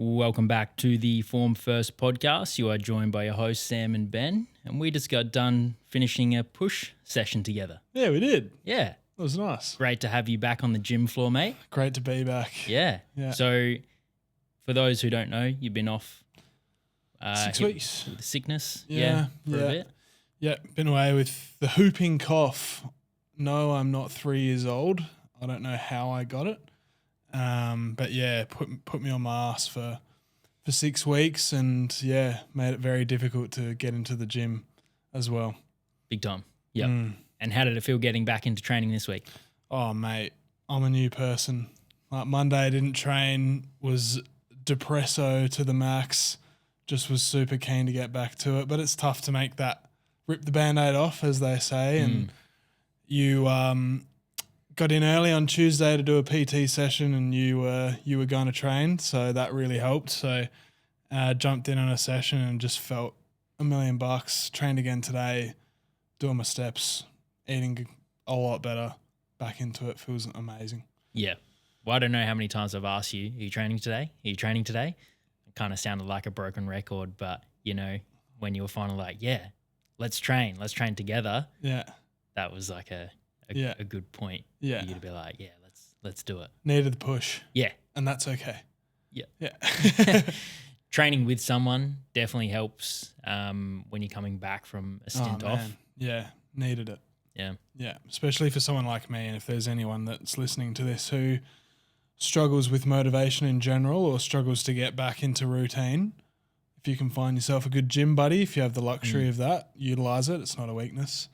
Welcome back to the Form First podcast. You are joined by your hosts, Sam and Ben, and we just got done finishing a push session together. Yeah, we did. Yeah. It was nice. Great to have you back on the gym floor, mate. Great to be back. Yeah. So, for those who don't know, you've been off 6 weeks. With sickness. For a bit. Yeah, been away with the whooping cough. No, I'm not 3 years old. I don't know how I got it. But yeah, put me on my ass for 6 weeks and made it very difficult to get into the gym as well. Big time. Yeah. And how did it feel getting back into training this week? Oh, mate, I'm a new person. Like Monday I didn't train, was depresso to the max, just was super keen to get back to it. But it's tough to make that rip the Band-Aid off, as they say. And you got in early on Tuesday to do a PT session and you were going to train, so that really helped. So jumped in on a session and just felt $1,000,000. Trained again today, doing my steps, eating a lot better, back into it. Feels amazing. Yeah. Well, I don't know how many times I've asked you, are you training today? Are you training today? It kind of sounded like a broken record, but, you know, when you were finally like, yeah, let's train together. Yeah. That was like a good point for you to be like, yeah, let's do it. Needed the push. Yeah. And that's okay. Yeah. Yeah. Training with someone definitely helps when you're coming back from a stint off. Yeah, needed it. Yeah. Yeah, especially for someone like me, and if there's anyone that's listening to this who struggles with motivation in general or struggles to get back into routine, if you can find yourself a good gym buddy, if you have the luxury of that, utilize it. It's not a weakness.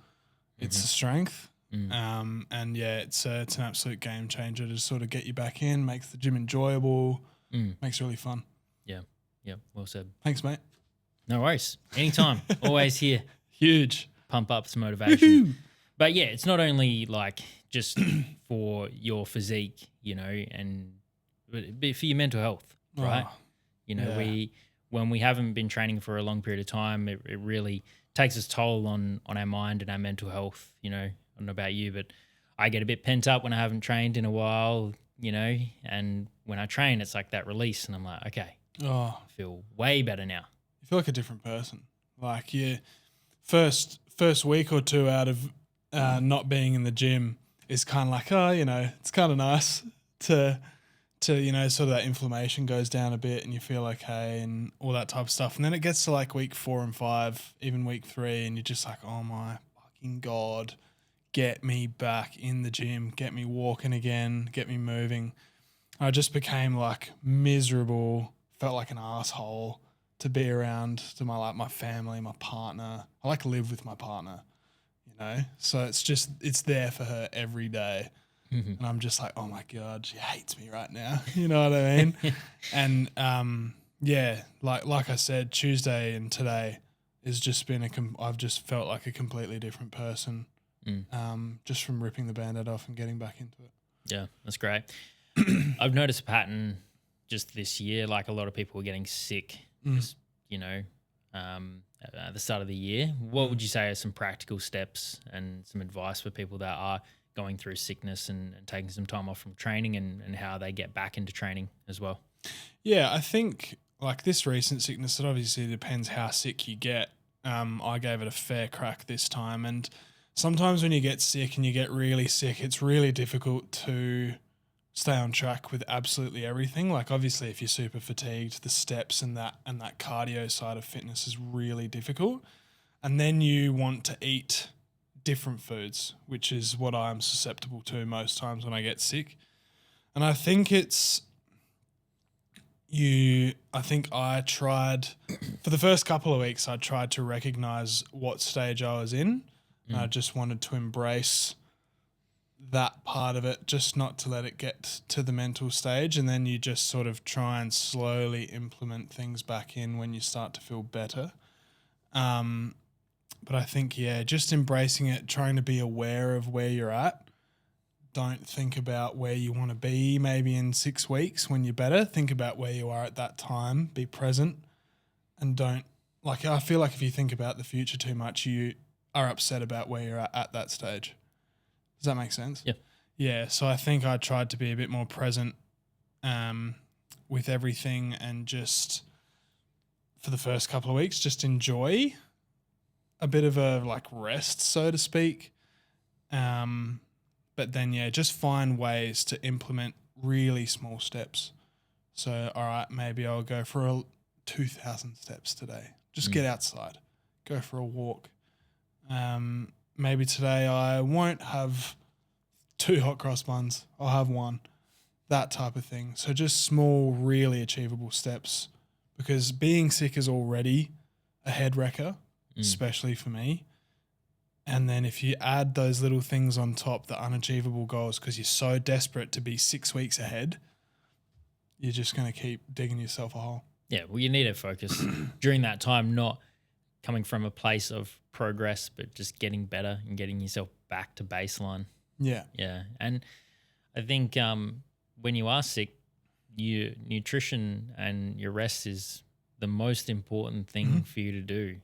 It's a strength. And yeah, it's an absolute game changer to sort of get you back in, makes the gym enjoyable, makes it really fun. Yeah. Yeah. Well said. Thanks, mate. No worries. Anytime. Always here. Huge. Pump up some motivation. Woo-hoo. But yeah, it's not only like just for your physique, you know, but for your mental health, right? You know, when we haven't been training for a long period of time, it really takes its toll on our mind and our mental health. You know, I don't know about you, but I get a bit pent up when I haven't trained in a while, you know, and when I train, it's like that release and I'm like, okay, I feel way better now. You feel like a different person. Like first week or two out of not being in the gym is kind of like, you know, it's kind of nice to, you know, sort of that inflammation goes down a bit and you feel okay and all that type of stuff. And then it gets to like week 4 and 5, even week 3, and you're just like, oh my fucking God, get me back in the gym, get me walking again, get me moving. I just became like miserable, felt like an asshole to be around to my family, my partner. I like live with my partner, you know? So it's there for her every day. And I'm just like, oh my God, she hates me right now. You know what I mean? And like I said, Tuesday and today has just been I've just felt like a completely different person just from ripping the Band-Aid off and getting back into it. Yeah, that's great. I've noticed a pattern just this year, like a lot of people are getting sick, just, you know, at the start of the year. What would you say are some practical steps and some advice for people that are going through sickness and taking some time off from training and how they get back into training as well? Yeah, I think like this recent sickness, it obviously depends how sick you get. I gave it a fair crack this time, and sometimes when you get sick and you get really sick, it's really difficult to stay on track with absolutely everything. Like obviously if you're super fatigued, the steps and that cardio side of fitness is really difficult. And then you want to eat different foods, which is what I'm susceptible to most times when I get sick. And I think I tried for the first couple of weeks, I tried to recognize what stage I was in. And I just wanted to embrace that part of it, just not to let it get to the mental stage. And then you just sort of try and slowly implement things back in when you start to feel better. But I think, just embracing it, trying to be aware of where you're at. Don't think about where you want to be maybe in 6 weeks when you're better. Think about where you are at that time. Be present and I feel like if you think about the future too much, you are upset about where you're at that stage. Does that make sense? Yeah. Yeah, so I think I tried to be a bit more present with everything and just for the first couple of weeks, just enjoy a bit of a like rest, so to speak. But then, just find ways to implement really small steps. So, all right, maybe I'll go for 2,000 steps today. Just get outside, go for a walk. Maybe today I won't have 2 hot cross buns. I'll have 1, that type of thing. So just small, really achievable steps, because being sick is already a head wrecker, especially for me. And then if you add those little things on top, the unachievable goals, because you're so desperate to be 6 weeks ahead, you're just going to keep digging yourself a hole. Yeah, well, you need to focus during that time, not coming from a place of progress, but just getting better and getting yourself back to baseline. Yeah. Yeah. And I think when you are sick, your nutrition and your rest is the most important thing for you to do,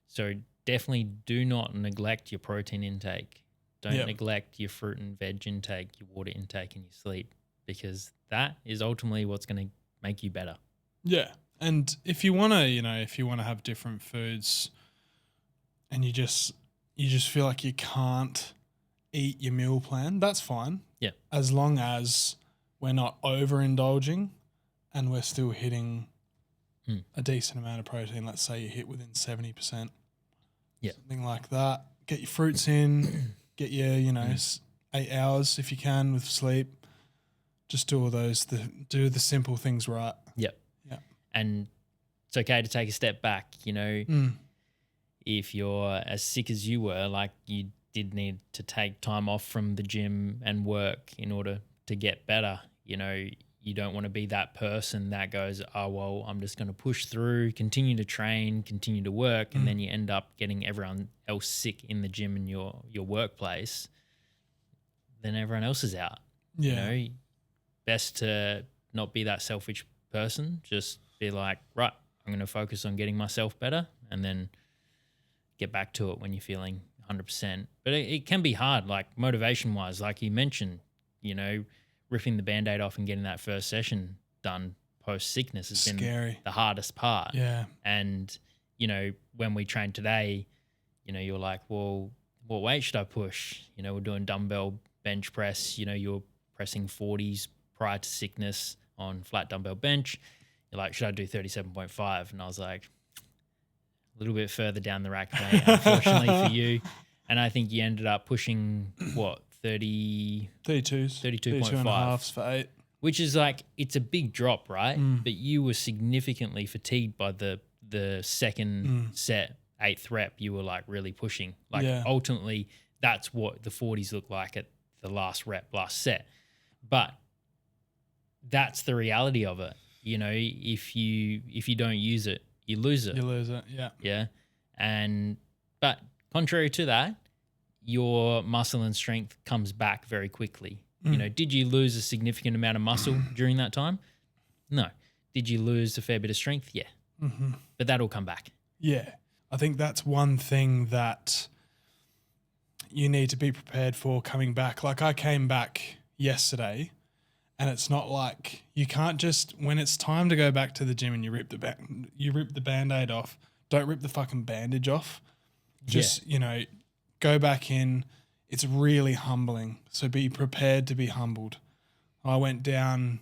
So definitely do not neglect your protein intake. Don't neglect your fruit and veg intake, your water intake, and your sleep, because that is ultimately what's going to make you better. Yeah. And if you want to, have different foods and you just feel like you can't eat your meal plan, that's fine. Yeah. As long as we're not overindulging and we're still hitting a decent amount of protein. Let's say you hit within 70%. Yeah. Something like that. Get your fruits in, get your, 8 hours if you can with sleep. Just do all those, do the simple things right. Yep. Yeah. And it's okay to take a step back, if you're as sick as you were, like you did need to take time off from the gym and work in order to get better. You don't want to be that person that goes, oh, well, I'm just going to push through, continue to train, continue to work, and then you end up getting everyone else sick in the gym in your workplace. Then everyone else is out. Yeah. Best to not be that selfish person. Just be like, right, I'm going to focus on getting myself better, and then get back to it when you're feeling 100%. But it can be hard, like motivation-wise, like you mentioned, ripping the Band-Aid off and getting that first session done post-sickness has been scary. The hardest part. Yeah. And, when we trained today, you're like, well, what weight should I push? We're doing dumbbell bench press. You're pressing 40s prior to sickness on flat dumbbell bench. You're like, should I do 37.5? And I was like, a little bit further down the rack, mate, unfortunately for you. And I think you ended up pushing, 32s. 32.5 for 8. Which is like, it's a big drop, right? But you were significantly fatigued by the second set, 8th rep. You were like really pushing. Like ultimately, that's what the 40s look like at the last set. But that's the reality of it. If you don't use it, you lose it. You lose it, yeah. Yeah. But contrary to that, your muscle and strength comes back very quickly. Did you lose a significant amount of muscle during that time? No. Did you lose a fair bit of strength? Yeah. But that'll come back. Yeah. I think that's one thing that you need to be prepared for coming back. Like I came back yesterday, and it's not like you can't just, when it's time to go back to the gym and you rip the Band-Aid off, don't rip the fucking bandage off. Just, go back in. It's really humbling. So be prepared to be humbled. I went down,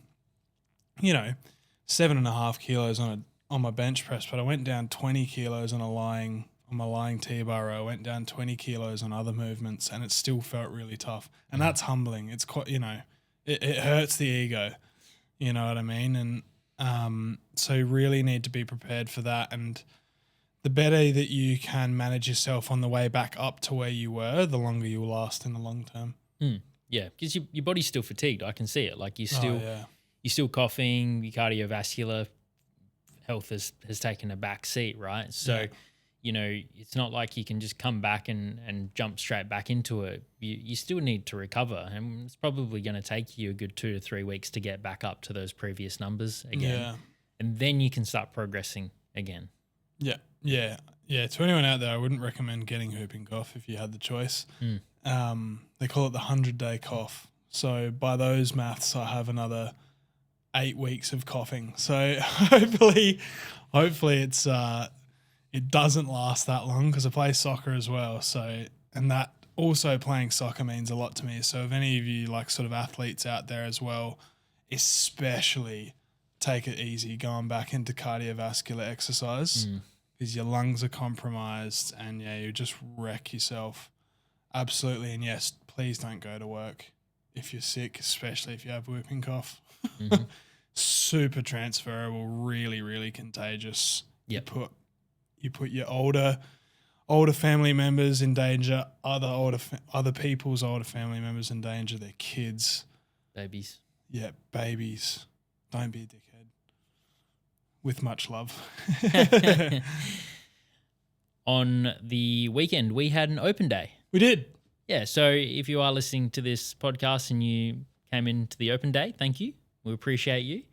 7.5 kilos on my bench press, but I went down 20 kilos on my lying T-bar. I went down 20 kilos on other movements, and it still felt really tough. And that's humbling. It's quite, it hurts the ego. You know what I mean? And so you really need to be prepared for that. And the better that you can manage yourself on the way back up to where you were, the longer you'll last in the long term. Yeah, because your body's still fatigued. I can see it. Like you're still coughing. Your cardiovascular health has taken a back seat, right? So, it's not like you can just come back and jump straight back into it. You still need to recover, and it's probably going to take you a good 2 to 3 weeks to get back up to those previous numbers again. Yeah. And then you can start progressing again. Yeah. Yeah. Yeah. To anyone out there, I wouldn't recommend getting whooping cough if you had the choice. They call it the 100-day cough. So by those maths, I have another 8 weeks of coughing. So hopefully it's it doesn't last that long because I play soccer as well. So, and that also playing soccer means a lot to me. So if any of you like sort of athletes out there as well, especially take it easy going back into cardiovascular exercise because your lungs are compromised and you just wreck yourself. Absolutely. And yes, please don't go to work if you're sick, especially if you have whooping cough. Mm-hmm. Super transferable, really, really contagious. Yep. You put your older family members in danger, other people's older family members in danger, their kids. Babies. Yeah, babies. Don't be a dickhead. With much love. On the weekend, we had an open day. We did. Yeah, so if you are listening to this podcast and you came into the open day, thank you. We appreciate you.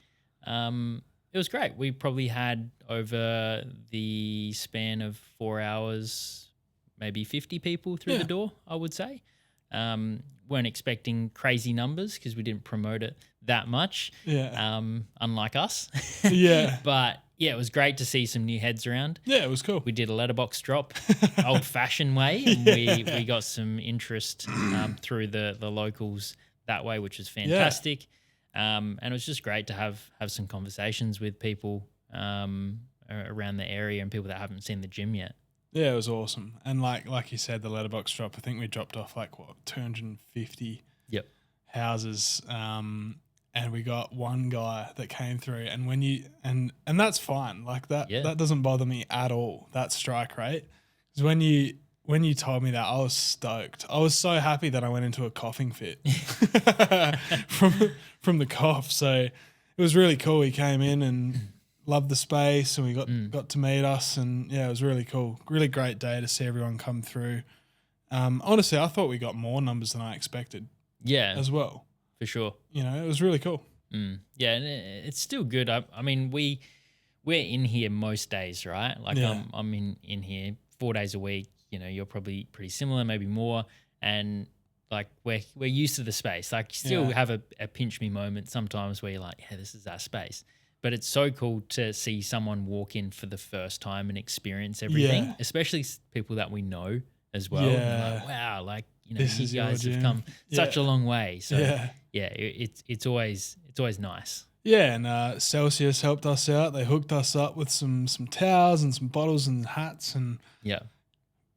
It was great. We probably had over the span of 4 hours, maybe 50 people through the door, I would say. Weren't expecting crazy numbers because we didn't promote it that much, unlike us. Yeah. But yeah, it was great to see some new heads around. Yeah, it was cool. We did a letterbox drop, old-fashioned way, and we got some interest through the locals that way, which was fantastic. And it was just great to have some conversations with people around the area and people that haven't seen the gym yet. Yeah, it was awesome. And like you said, the letterbox drop, I think we dropped off 250 houses. And we got one guy that came through, and when you and that's fine. Like that doesn't bother me at all, that strike rate. Because when you told me that, I was stoked. I was so happy that I went into a coughing fit from the cough. So it was really cool. He came in and loved the space, and we got to meet us, and it was really cool. Really great day to see everyone come through. Honestly, I thought we got more numbers than I expected. Yeah, as well, for sure. It was really cool. Yeah, and it's still good. I mean, we're in here most days, right? Like I'm in here 4 days a week. You're probably pretty similar, maybe more, and like we're used to the space. Like, you still have a pinch me moment sometimes where you're like, yeah, this is our space. But it's so cool to see someone walk in for the first time and experience everything, especially people that we know as well. Yeah. Like, wow, like, you guys have gym. come such a long way. So it's always nice. Yeah, and Celsius helped us out. They hooked us up with some towels and some bottles and hats and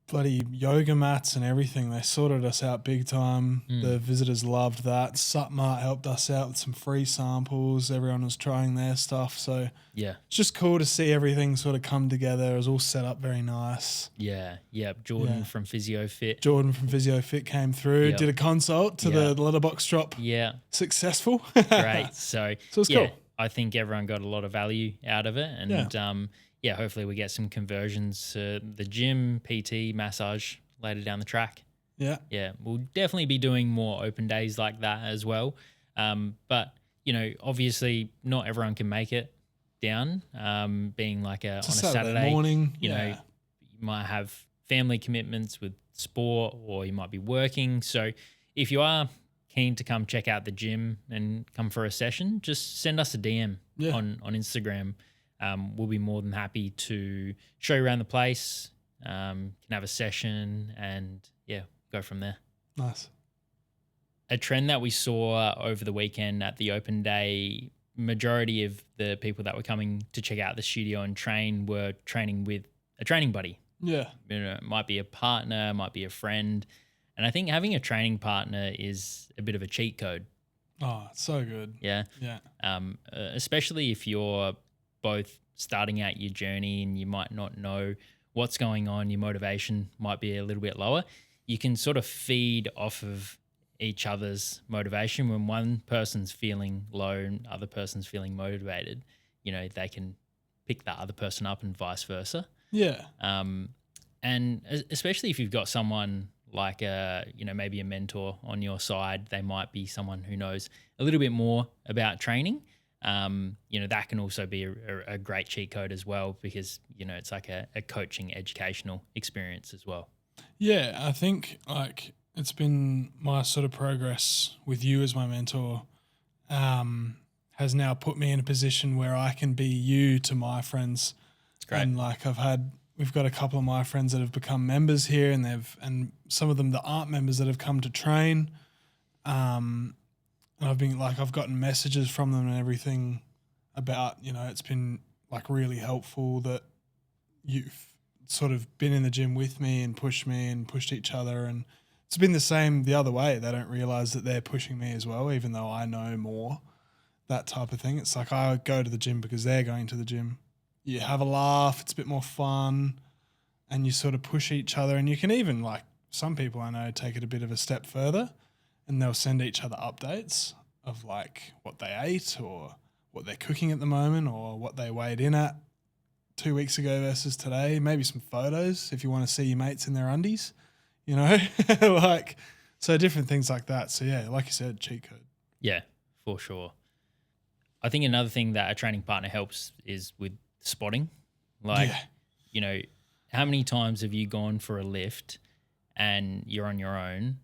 bloody yoga mats and everything. They sorted us out big time. The visitors loved that. Sutmart helped us out with some free samples. Everyone was trying their stuff. So it's just cool to see everything sort of come together. It was all set up very nice. Yeah. Jordan from Physio Fit came through, did a consult to the letterbox drop. Yeah. Successful. Great. So it was cool. I think everyone got a lot of value out of it. And hopefully we get some conversions to the gym, PT, massage later down the track. Yeah. Yeah. We'll definitely be doing more open days like that as well. But, obviously not everyone can make it down. Being like on a Saturday morning, you might have family commitments with sport, or you might be working. So if you are keen to come check out the gym and come for a session, just send us a DM on Instagram. We'll be more than happy to show you around the place, can have a session, and go from there. Nice. A trend that we saw over the weekend at the open day, majority of the people that were coming to check out the studio and train were training with a training buddy. Yeah. It might be a partner, might be a friend. And I think having a training partner is a bit of a cheat code. Oh, it's so good. Yeah. Yeah. Especially if you're both starting out your journey and you might not know what's going on, your motivation might be a little bit lower. You can sort of feed off of each other's motivation. When one person's feeling low and other person's feeling motivated, they can pick that other person up and vice versa. Yeah. And especially if you've got someone like maybe a mentor on your side, they might be someone who knows a little bit more about training. That can also be a great cheat code as well, because, it's like a coaching educational experience as well. Yeah, I think it's been my sort of progress with you as my mentor, has now put me in a position where I can be you to my friends. It's great. And like we've got a couple of my friends that have become members here, and some of them that aren't members that have come to train. And I've gotten messages from them and everything about, it's been like really helpful that you've sort of been in the gym with me and pushed each other. And it's been the same the other way. They don't realize that they're pushing me as well, even though I know more, that type of thing. It's like I go to the gym because they're going to the gym. You have a laugh, it's a bit more fun, and you sort of push each other. And you can even, like, some people I know take it a bit of a step further, and they'll send each other updates of like what they ate or what they're cooking at the moment or what they weighed in at 2 weeks ago versus today. Maybe some photos if you want to see your mates in their undies, like, so different things like that. So yeah, like you said, cheat code. Yeah, for sure. I think another thing that a training partner helps is with spotting. Like, how many times have you gone for a lift and you're on your own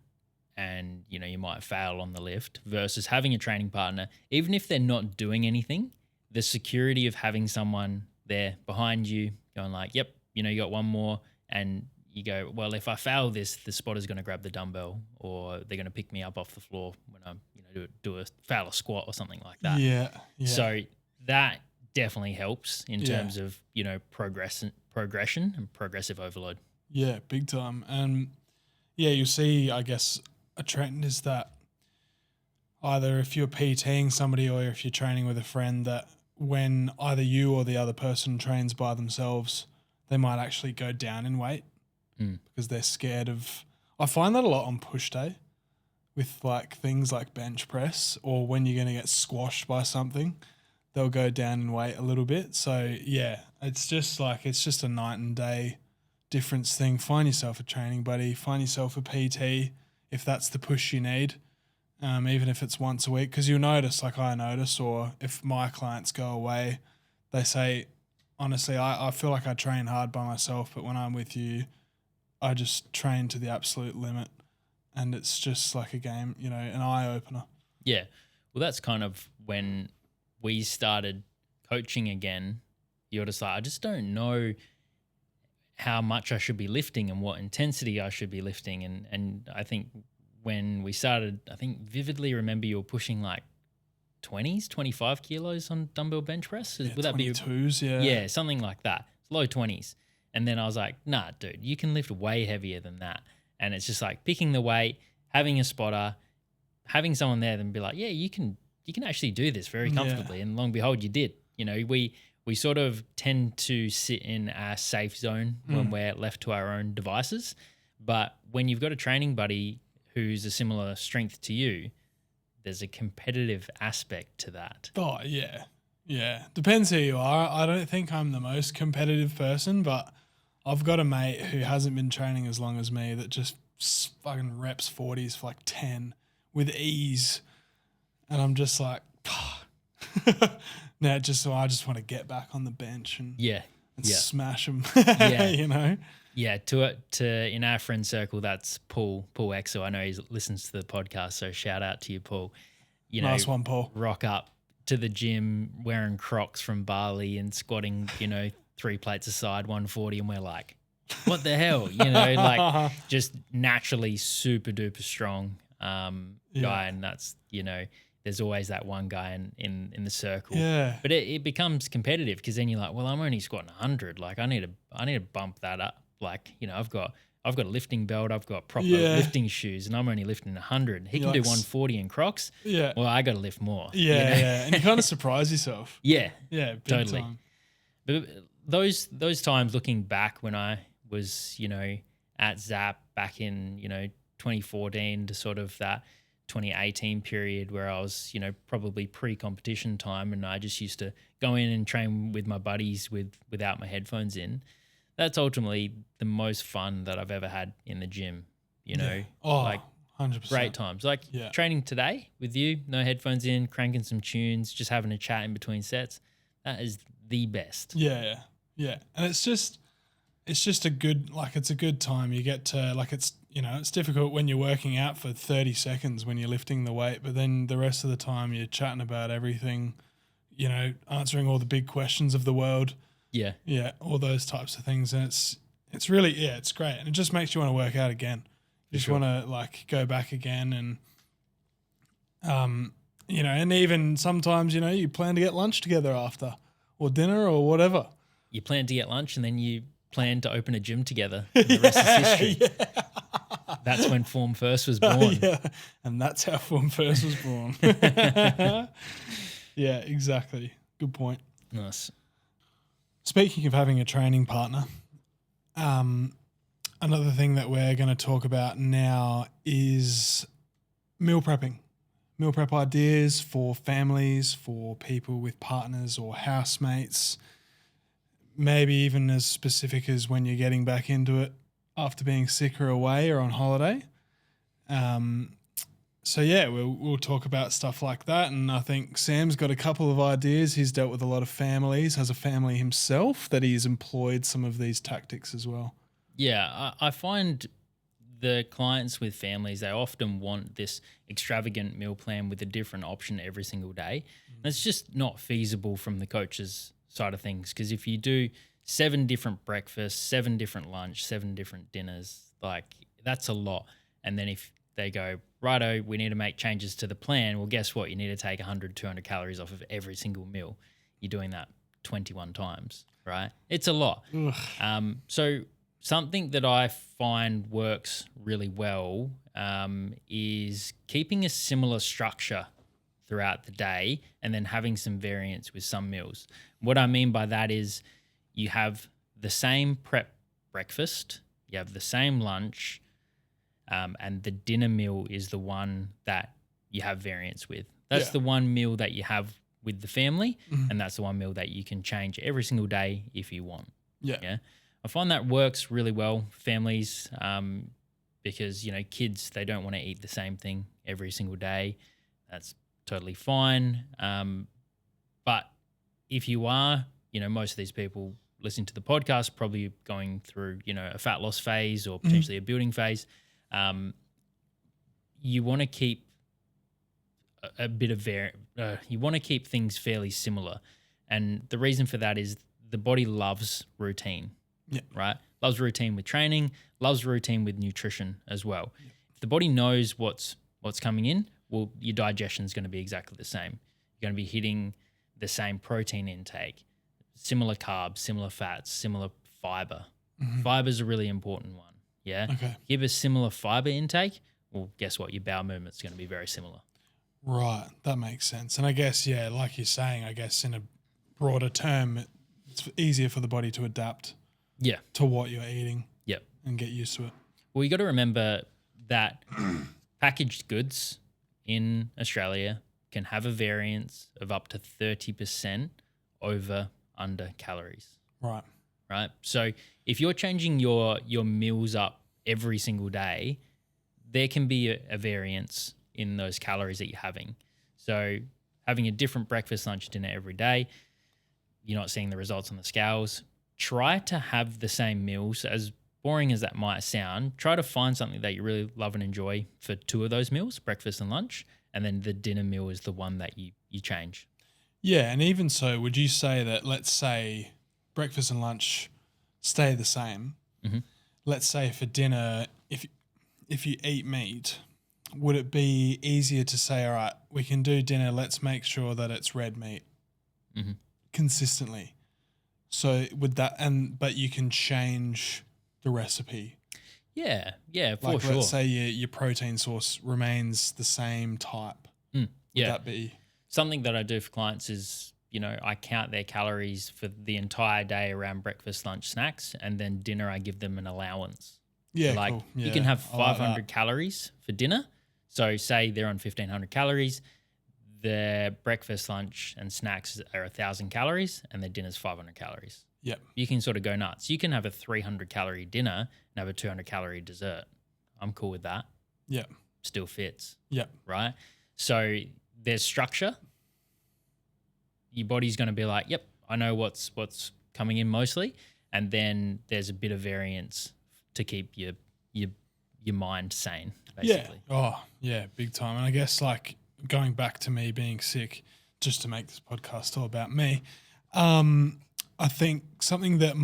and, you might fail on the lift versus having a training partner, even if they're not doing anything, the security of having someone there behind you going like, yep, you got one more, and you go, well, if I fail this, the spotter's going to grab the dumbbell or they're going to pick me up off the floor when I'm, fail a squat or something like that. Yeah. So that definitely helps in terms of, progression and progressive overload. Yeah, big time. And you see, I guess, a trend is that either if you're PTing somebody or if you're training with a friend, that when either you or the other person trains by themselves, they might actually go down in weight because they're scared of. I find that a lot on push day with like things like bench press, or when you're going to get squashed by something, they'll go down in weight a little bit. So yeah, it's just a night and day difference thing. Find yourself a training buddy, find yourself a PT if that's the push you need. Even if it's once a week, because you'll notice, like I notice, or if my clients go away, they say, honestly, I feel like I train hard by myself, but when I'm with you, I just train to the absolute limit. And it's just like a game, an eye-opener. Yeah. Well, that's kind of when we started coaching again. You're just like, I just don't know how much I should be lifting and what intensity I should be lifting. And I think when we started, I think vividly remember you were pushing like 20s, 25 kilos on dumbbell bench press. Yeah, Would that be 22s, yeah. Yeah, something like that. It's low 20s. And then I was like, nah, dude, you can lift way heavier than that. And it's just like picking the weight, having a spotter, having someone there, then be like, yeah, you can actually do this very comfortably. Yeah. And long and behold, you did. We sort of tend to sit in a safe zone when we're left to our own devices. But when you've got a training buddy who's a similar strength to you, there's a competitive aspect to that. Oh, yeah. Yeah. Depends who you are. I don't think I'm the most competitive person, but I've got a mate who hasn't been training as long as me that just fucking reps 40s for like 10 with ease. And I'm just like, I just want to get back on the bench and smash them, Yeah, to in our friend circle, that's Paul Exo. I know he listens to the podcast, so shout out to you, Paul. Nice one, Paul. Rock up to the gym wearing Crocs from Bali and squatting, 3 plates aside, 140, and we're like, what the hell? Like just naturally super duper strong guy, and that's there's always that one guy in the circle. Yeah. But it becomes competitive because then you're like, well, I'm only squatting 100. Like I need to bump that up. Like, I've got a lifting belt, I've got proper lifting shoes, and I'm only lifting 100. He can do 140 in Crocs. Yeah. Well, I got to lift more. Yeah, yeah. And you kind of surprise yourself. Yeah. Yeah, big totally. time. But those times looking back when I was, at Zap back in, 2014 to sort of that 2018 period where I was, probably pre-competition time, and I just used to go in and train with my buddies without my headphones in. That's ultimately the most fun that I've ever had in the gym, Yeah. Oh, like 100%. great times. Like training today with you, no headphones in, cranking some tunes, just having a chat in between sets. That is the best. Yeah, yeah. And it's just, it's just a good, it's a good time. You get to, it's difficult when you're working out for 30 seconds when you're lifting the weight, but then the rest of the time you're chatting about everything, answering all the big questions of the world. Yeah. Yeah, all those types of things. And it's really, it's great. And it just makes you want to work out again. You just want to go back again and, and even sometimes, you plan to get lunch together after or dinner or whatever. You plan to get lunch and then you plan to open a gym together. And the rest is history. Yeah. That's when Form First was born. Yeah, and that's how Form First was born. Yeah, exactly. Good point. Nice. Speaking of having a training partner, another thing that we're going to talk about now is meal prepping. Meal prep ideas for families, for people with partners or housemates, maybe even as specific as when you're getting back into it after being sick or away or on holiday. So yeah, we'll talk about stuff like that. And I think Sam's got a couple of ideas. He's dealt with a lot of families, has a family himself, that he's employed some of these tactics as well. Yeah, I find the clients with families, they often want this extravagant meal plan with a different option every single day. And it's just not feasible from the coach's side of things, because if you do 7 different breakfasts, 7 different lunch, 7 different dinners, that's a lot. And then if they go, righto, we need to make changes to the plan, well, guess what? You need to take 100, 200 calories off of every single meal. You're doing that 21 times, right? It's a lot. So something that I find works really well is keeping a similar structure throughout the day and then having some variance with some meals. What I mean by that is you have the same prep breakfast, you have the same lunch, and the dinner meal is the one that you have variance with. That's the one meal that you have with the family, and that's the one meal that you can change every single day if you want. Yeah. I find that works really well for families because, kids, they don't want to eat the same thing every single day. That's totally fine. But if you are, most of these people listening to the podcast probably going through, a fat loss phase or potentially a building phase. You want to keep a bit of you want to keep things fairly similar. And the reason for that is the body loves routine. Yeah. Right? Loves routine with training, loves routine with nutrition as well. Yeah. If the body knows what's coming in, well, your digestion is going to be exactly the same. You're going to be hitting the same protein intake, similar carbs, similar fats, similar fiber. Fiber is a really important one. Yeah. Okay. Give a similar fiber intake, well, guess what? Your bowel movement's going to be very similar. Right. That makes sense. And I guess, like you're saying, in a broader term, it's easier for the body to adapt to what you're eating. Yep. And get used to it. Well, you got to remember that packaged goods in Australia can have a variance of up to 30% over under calories. Right. Right. So if you're changing your meals up every single day, there can be a variance in those calories that you're having. So having a different breakfast, lunch, dinner every day, you're not seeing the results on the scales. Try to have the same meals. As boring as that might sound, try to find something that you really love and enjoy for 2 of those meals, breakfast and lunch, and then the dinner meal is the one that you change. Yeah, and even so, would you say that, let's say, breakfast and lunch stay the same? Mm-hmm. Let's say for dinner, if you eat meat, would it be easier to say, all right, we can do dinner, let's make sure that it's red meat consistently? So would that, but you can change the recipe. Yeah, for like sure. Let's say your protein source remains the same type. Would that be something that I do for clients? Is I count their calories for the entire day around breakfast, lunch, snacks, and then dinner I give them an allowance. Yeah, like cool. Yeah, you can have 500 calories for dinner. So say they're on 1,500 calories. Their breakfast, lunch, and snacks are 1,000 calories, and their dinner's 500 calories. Yep. You can sort of go nuts. You can have a 300-calorie dinner and have a 200-calorie dessert. I'm cool with that. Yep. Still fits. Yep. Right? So there's structure. Your body's going to be like, yep, I know what's coming in mostly. and then there's a bit of variance to keep your mind sane, basically. Yeah. Oh, yeah, big time. And I guess like going back to me being sick, just to make this podcast all about me, I think something that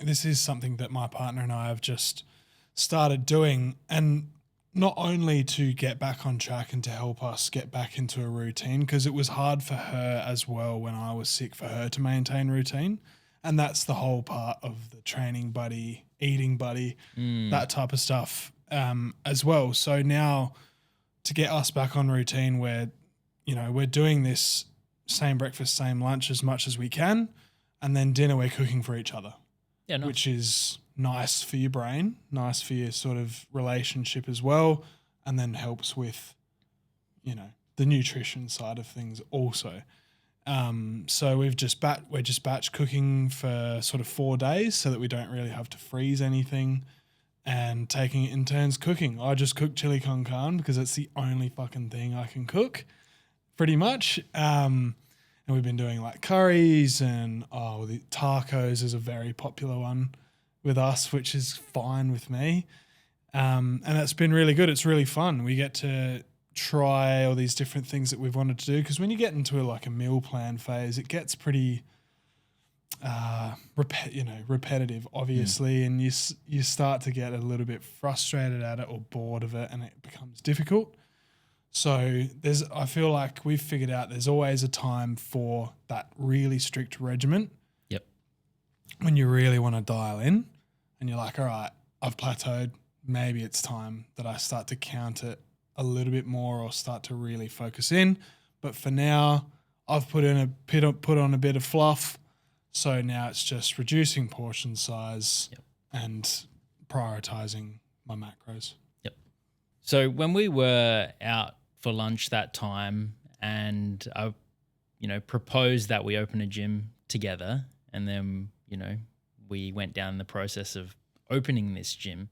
this is something that my partner and I have just started doing, and not only to get back on track and to help us get back into a routine, because it was hard for her as well when I was sick for her to maintain routine. And that's the whole part of the training buddy, eating buddy, that type of stuff as well. So now to get us back on routine where, we're doing this same breakfast, same lunch as much as we can, and then dinner we're cooking for each other. Yeah, nice. Which is nice for your brain, nice for your sort of relationship as well, and then helps with, the nutrition side of things also. So we're just batch cooking for sort of 4 days so that we don't really have to freeze anything, and taking it in turns cooking. I just cook chili con carne because it's the only fucking thing I can cook pretty much. And we've been doing like curries and the tacos is a very popular one with us, which is fine with me. And it's been really good. It's really fun. We get to try all these different things that we've wanted to do, because when you get into a meal plan phase, it gets pretty repetitive, obviously, and you start to get a little bit frustrated at it or bored of it, and it becomes difficult. So I feel like we've figured out there's always a time for that really strict regimen. Yep. When you really want to dial in and you're like, all right, I've plateaued. Maybe it's time that I start to count it a little bit more or start to really focus in. But for now, I've put on a bit of fluff. So now it's just reducing portion size and prioritizing my macros. Yep. So when we were out for lunch that time, and I, proposed that we open a gym together, and then, we went down the process of opening this gym,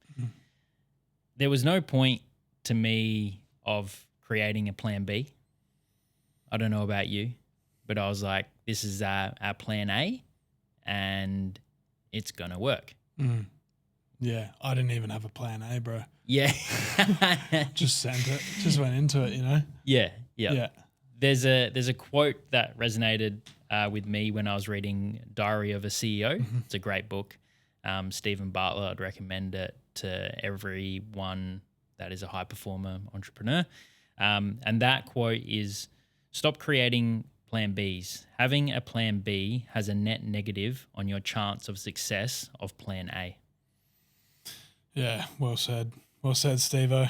there was no point to me of creating a plan B. I don't know about you, but I was like, this is our plan A, and it's going to work. Yeah, I didn't even have a plan A, bro. Yeah. Just sent it. Just went into it, Yeah. Yeah. There's a quote that resonated with me when I was reading Diary of a CEO. It's a great book. Stephen Bartlett, I'd recommend it to everyone that is a high performer entrepreneur. And that quote is, stop creating plan Bs. Having a plan B has a net negative on your chance of success of plan A. Yeah, well said. Well said, Steve-O.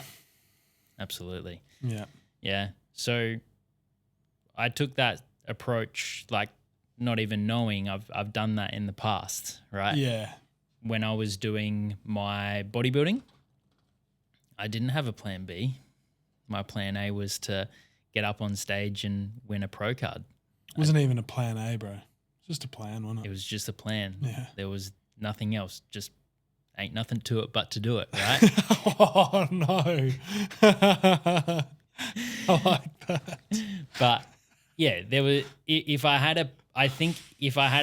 Absolutely. Yeah. Yeah. So I took that approach, not even knowing I've done that in the past, right? Yeah. When I was doing my bodybuilding, I didn't have a plan B. My plan A was to get up on stage and win a pro card. Wasn't even a plan A, bro. Just a plan, wasn't it? It was just a plan. Yeah. There was nothing else. Just ain't nothing to it but to do it, right? Oh, no. I like that. But yeah, if I had a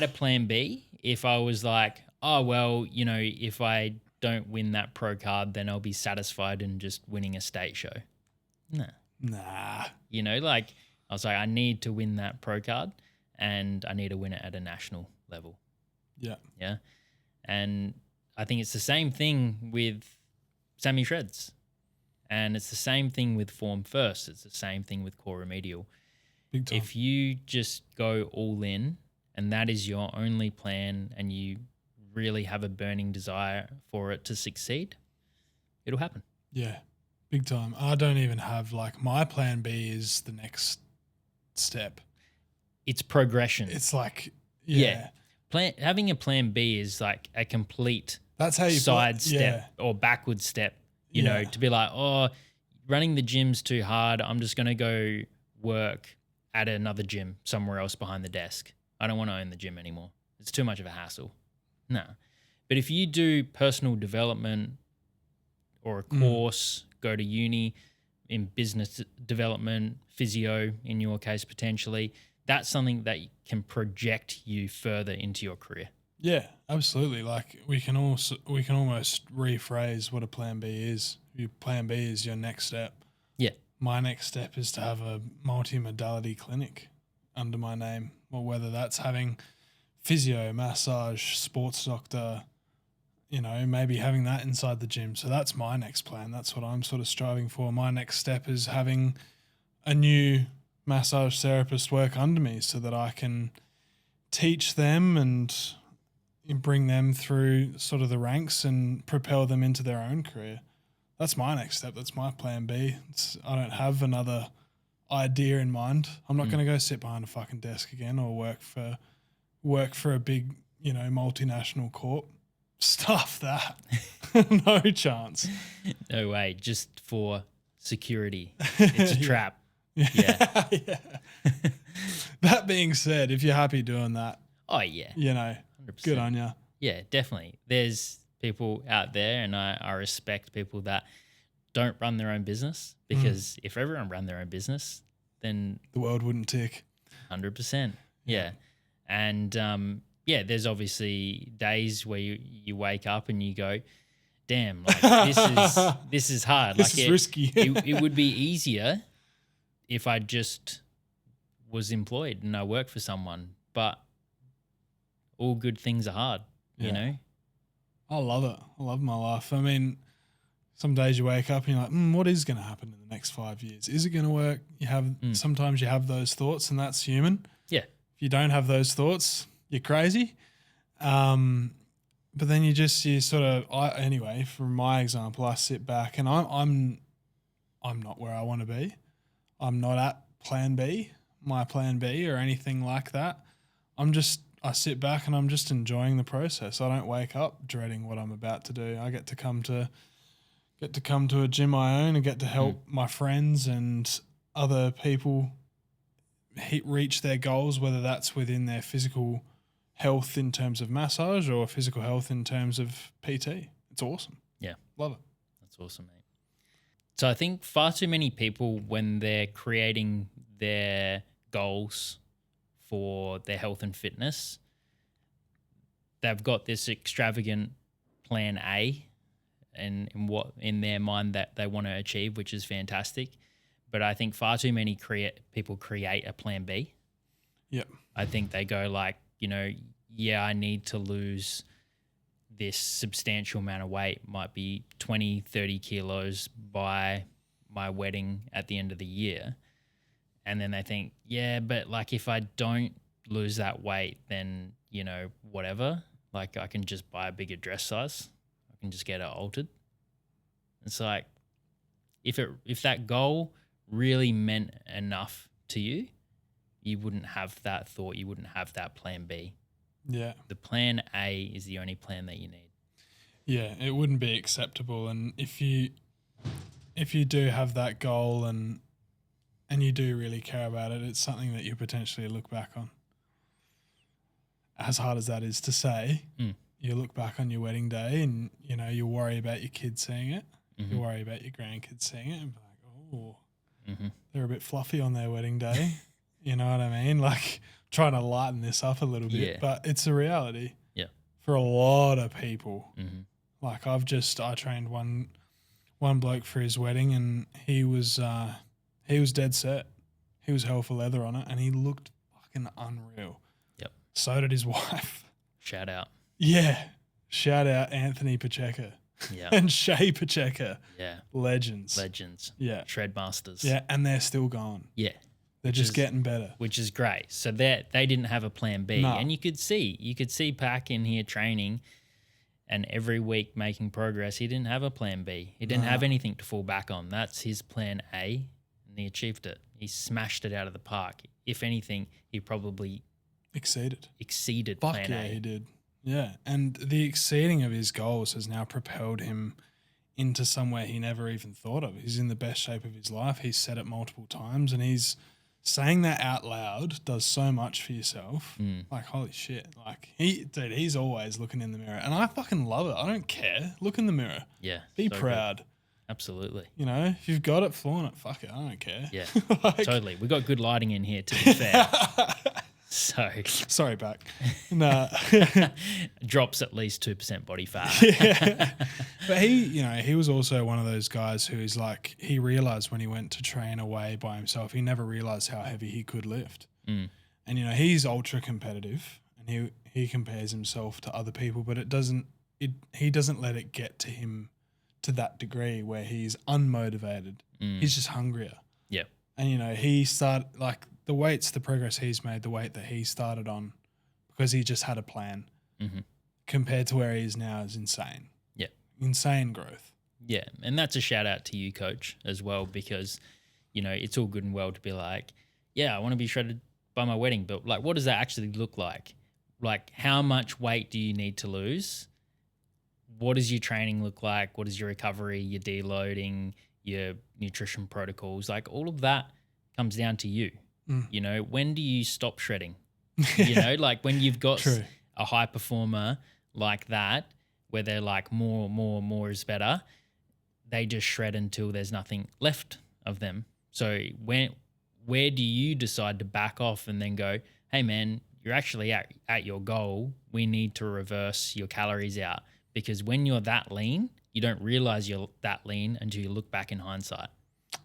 plan B, if I was like, oh, well, if I don't win that pro card, then I'll be satisfied in just winning a state show. Nah. I was like, I need to win that pro card, and I need to win it at a national level. Yeah. Yeah. And I think it's the same thing with Sammy Shreds. And it's the same thing with Form First. It's the same thing with Core Remedial. Big time. If you just go all in and that is your only plan, and you really have a burning desire for it to succeed, it'll happen. Yeah, big time. I don't even have my plan B is the next step. It's progression. It's having a plan B is like a complete that's how you side step or backward step, you know, to be like, oh, running the gym's too hard. I'm just going to go work at another gym somewhere else behind the desk. I don't want to own the gym anymore. It's too much of a hassle. No. But if you do personal development or a course, go to uni in business development, physio in your case potentially, that's something that can project you further into your career. Yeah, absolutely. Like we can almost rephrase what a plan B is. Your plan B is your next step. Yeah. My next step is to have a multi-modality clinic under my name, or whether that's having physio, massage, sports doctor, maybe having that inside the gym. So that's my next plan. That's what I'm sort of striving for. My next step is having a new massage therapist work under me so that I can teach them and bring them through sort of the ranks and propel them into their own career. That's my next step. That's my plan B. I don't have another idea in mind. I'm not going to go sit behind a fucking desk again or work for a big, multinational corp. Stuff that. No chance. No way. Just for security. It's a trap. Yeah. Yeah. That being said, if you're happy doing that, Oh, yeah. 100%. Good on you. Yeah, definitely. There's people out there, and I respect people that don't run their own business, because if everyone ran their own business, then the world wouldn't tick. 100%. Yeah. And there's obviously days where you wake up and you go, damn, like this is hard. This is risky. it would be easier if I just was employed and I worked for someone, but all good things are hard, you know? I love it. I love my life. I mean, some days you wake up and you're like, what is going to happen in the next 5 years? Is it going to work? Sometimes you have those thoughts, and that's human. Yeah. If you don't have those thoughts, you're crazy. But then anyway, for my example, I sit back and I'm not where I want to be. I'm not at plan B, my plan B, or anything like that. I sit back and I'm just enjoying the process. I don't wake up dreading what I'm about to do. I get to come to a gym I own and get to help my friends and other people reach their goals, whether that's within their physical health in terms of massage or physical health in terms of PT. It's awesome. Yeah. Love it. That's awesome, mate. So I think far too many people, when they're creating their goals for their health and fitness, they've got this extravagant plan A and what in their mind that they want to achieve, which is fantastic. But I think far too many people create a plan B. Yep. I think they go like, I need to lose this substantial amount of weight, might be 20, 30 kilos by my wedding at the end of the year. And then they think, but like if I don't lose that weight, then, whatever, like I can just buy a bigger dress size. I can just get it altered. It's like, if that goal really meant enough to you, you wouldn't have that thought. You wouldn't have that plan B. Yeah. The plan A is the only plan that you need. Yeah, it wouldn't be acceptable. And if you do have that goal and you do really care about it, it's something that you potentially look back on. As hard as that is to say, you look back on your wedding day and, you worry about your kids seeing it. Mm-hmm. You worry about your grandkids seeing it and be like, they're a bit fluffy on their wedding day. You know what I mean? Like trying to lighten this up a little bit, but it's a reality. Yeah. For a lot of people. Mm-hmm. Like I trained one bloke for his wedding and he was dead set. He was hell for leather on it and he looked fucking unreal. Yep. So did his wife. Shout out. Yeah. Shout out Anthony Pacheco. Yeah. And Shay Pacheco. Yeah. Legends. Yeah. Shred masters. Yeah. And they're still going. Yeah. They're just getting better. Which is great. So they didn't have a plan B. No. And you could see Pac in here training and every week making progress. He didn't have a plan B. He didn't have anything to fall back on. That's his plan A, and he achieved it. He smashed it out of the park. If anything, he probably exceeded plan A. He did. Yeah, and the exceeding of his goals has now propelled him into somewhere he never even thought of. He's in the best shape of his life. He's said it multiple times, and he's saying that out loud does so much for yourself. Like, holy shit. Like, he's always looking in the mirror. And I fucking love it. I don't care. Look in the mirror. Yeah. Be so proud. Good. Absolutely. If you've got it, flaunt it. Fuck it. I don't care. Yeah, totally. We got good lighting in here, to be fair. So sorry, back. No. Drops at least 2% body fat. Yeah. But he was also one of those guys who's like, he realized when he went to train away by himself, he never realized how heavy he could lift. Mm. And, he's ultra competitive and he compares himself to other people, but he doesn't let it get to him to that degree where he's unmotivated. He's just hungrier. Yeah. And, he started like the progress he's made, the weight that he started on because he just had a plan compared to where he is now is insane. Yeah. Insane growth. Yeah. And that's a shout out to you, coach, as well, because, it's all good and well to be like, yeah, I want to be shredded by my wedding, but like, what does that actually look like? Like, how much weight do you need to lose? What does your training look like? What is your recovery, your deloading, your nutrition protocols? Like all of that comes down to you. When do you stop shredding? Like when you've got a high performer like that, where they're like more is better, they just shred until there's nothing left of them. So where do you decide to back off and then go, hey man, you're actually at your goal. We need to reverse your calories out. Because when you're that lean, you don't realize you're that lean until you look back in hindsight.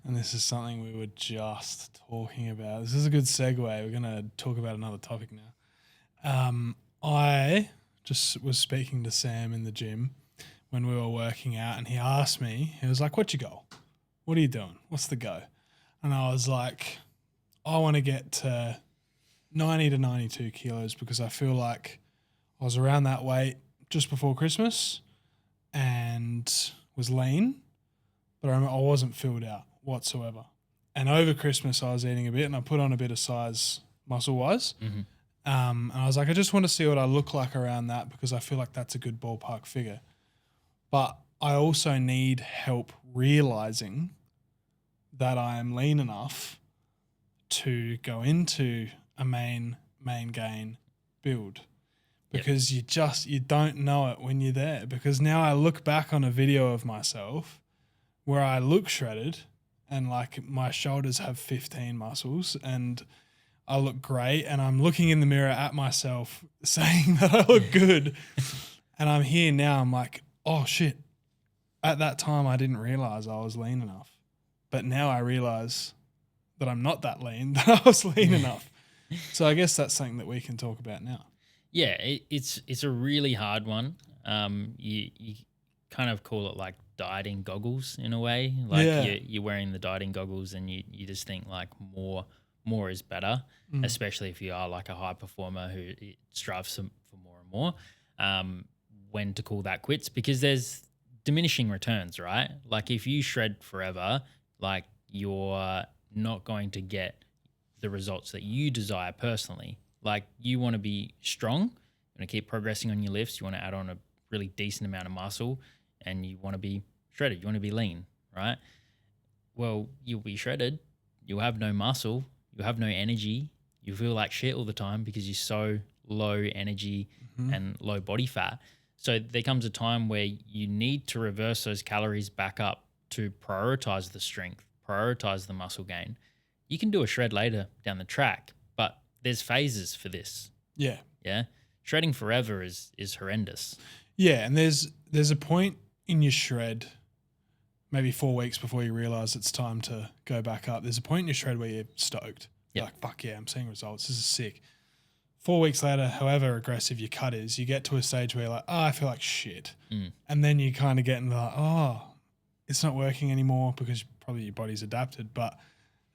And this is something we were just talking about. This is a good segue. We're going to talk about another topic now. I just was speaking to Sam in the gym when we were working out, and he asked me, he was like, what's your goal? What are you doing? What's the go? And I was like, I want to get to 90 to 92 kilos because I feel like I was around that weight just before Christmas and was lean, but I wasn't filled out whatsoever. And over Christmas, I was eating a bit and I put on a bit of size muscle-wise. And I was like, I just want to see what I look like around that because I feel like that's a good ballpark figure. But I also need help realizing that I am lean enough to go into a main gain build. Because you don't know it when you're there. Because now I look back on a video of myself where I look shredded and like my shoulders have 15 muscles and I look great and I'm looking in the mirror at myself saying that I look good. And I'm here now, I'm like, oh shit. At that time I didn't realize I was lean enough. But now I realize that I'm not that lean, that I was lean enough. So I guess that's something that we can talk about now. Yeah, it's a really hard one. You kind of call it like dieting goggles in a way. Like you're wearing the dieting goggles and you just think like more is better, especially if you are like a high performer who strives for more and more. When to call that quits, because there's diminishing returns, right? Like if you shred forever, like you're not going to get the results that you desire personally. Like you want to be strong, you want to keep progressing on your lifts, you want to add on a really decent amount of muscle, and you want to be shredded, you want to be lean, right? Well, you'll be shredded, you'll have no muscle, you'll have no energy, you feel like shit all the time because you're so low energy and low body fat. So there comes a time where you need to reverse those calories back up to prioritize the strength, prioritize the muscle gain. You can do a shred later down the track, but there's phases for this. Yeah. Yeah. Shredding forever is horrendous. Yeah. And there's a point in your shred, maybe 4 weeks before you realize it's time to go back up. There's a point in your shred where you're stoked. You're like, fuck yeah, I'm seeing results. This is sick. 4 weeks later, however aggressive your cut is, you get to a stage where you're like, oh, I feel like shit. And then you kind of get into like, oh, it's not working anymore because probably your body's adapted. But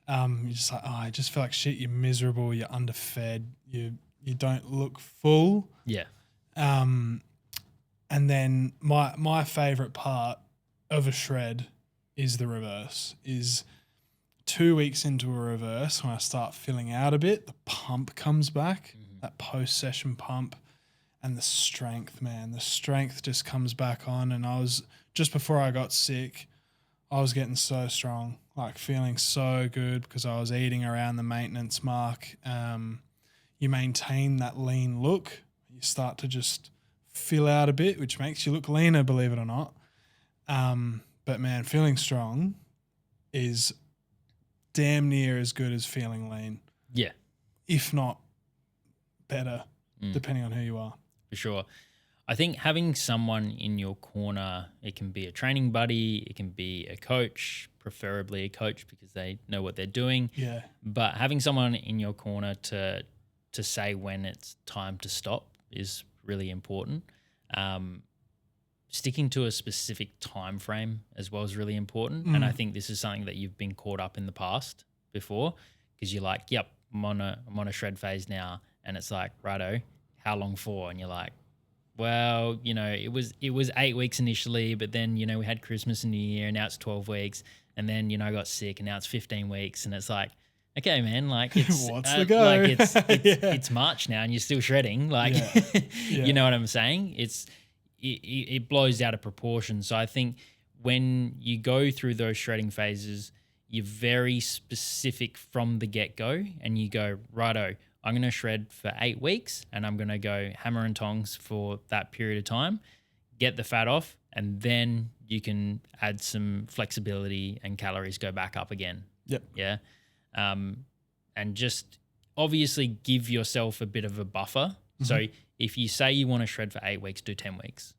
you're just like, oh, I just feel like shit. You're miserable. You're underfed. You don't look full. Yeah. And then my favorite part of a shred is the reverse. Is 2 weeks into a reverse when I start filling out a bit, the pump comes back, that post-session pump, and the strength, man. The strength just comes back on. And I was just before I got sick, I was getting so strong, like feeling so good because I was eating around the maintenance mark. You maintain that lean look. You start to just fill out a bit, which makes you look leaner, believe it or not. But man, feeling strong is damn near as good as feeling lean. Yeah. If not better depending on who you are. For sure. I think having someone in your corner, it can be a training buddy, it can be a coach, preferably a coach because they know what they're doing. Yeah. But having someone in your corner to say when it's time to stop is really important. Sticking to a specific time frame as well is really important. And I think this is something that you've been caught up in the past before because you're like, yep, I'm on a shred phase now. And it's like, righto, how long for? And you're like, well, you know, it was 8 weeks initially, but then, you know, we had Christmas and New Year and now it's 12 weeks. And then, you know, I got sick and now it's 15 weeks. And it's like, okay, man, like it's what's the go? Like it's March now and you're still shredding. Like, you know what I'm saying? It blows out of proportion. So I think when you go through those shredding phases, you're very specific from the get-go and you go, righto, I'm going to shred for 8 weeks and I'm going to go hammer and tongs for that period of time, get the fat off, and then you can add some flexibility and calories go back up again. Yep. Yeah. And just obviously give yourself a bit of a buffer. So if you say you want to shred for 8 weeks, do 10 weeks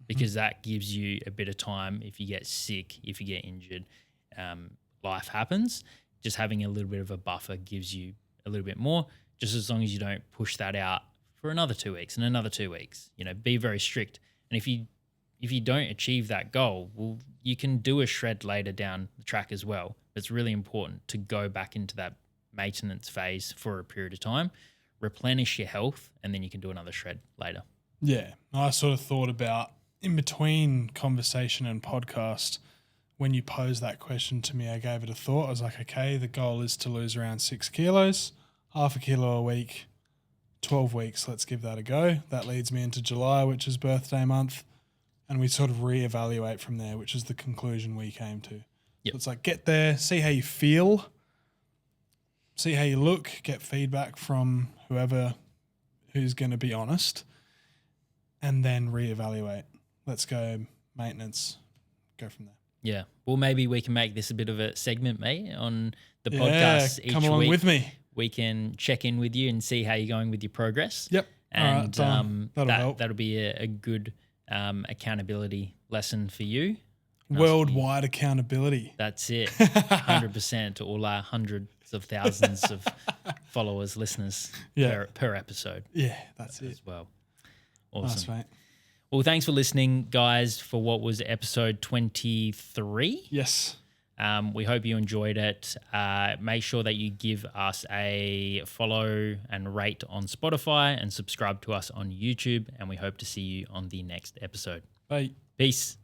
because that gives you a bit of time. If you get sick, if you get injured, life happens. Just having a little bit of a buffer gives you a little bit more, just as long as you don't push that out for another 2 weeks and another 2 weeks. You know, be very strict. And if you don't achieve that goal, well, you can do a shred later down the track as well. It's really important to go back into that maintenance phase for a period of time, replenish your health, and then you can do another shred later. Yeah. I sort of thought about in between conversation and podcast, when you posed that question to me, I gave it a thought. I was like, okay, the goal is to lose around 6 kilos, half a kilo a week, 12 weeks. Let's give that a go. That leads me into July, which is birthday month. And we sort of reevaluate from there, which is the conclusion we came to. Yep. So it's like, get there, see how you feel, see how you look, get feedback from who's going to be honest, and then reevaluate. Let's go maintenance, go from there. Yeah. Well, maybe we can make this a bit of a segment, mate, on the podcast each week. Come along with me. We can check in with you and see how you're going with your progress. Yep. And all right, help. That'll be a good accountability lesson for you. Worldwide accountability. That's it. 100% to all our hundreds of thousands of followers, listeners per episode. Yeah, that's it. As well. Awesome. Nice, mate. Well, thanks for listening, guys, for what was episode 23. Yes. We hope you enjoyed it. Make sure that you give us a follow and rate on Spotify and subscribe to us on YouTube. And we hope to see you on the next episode. Bye. Peace.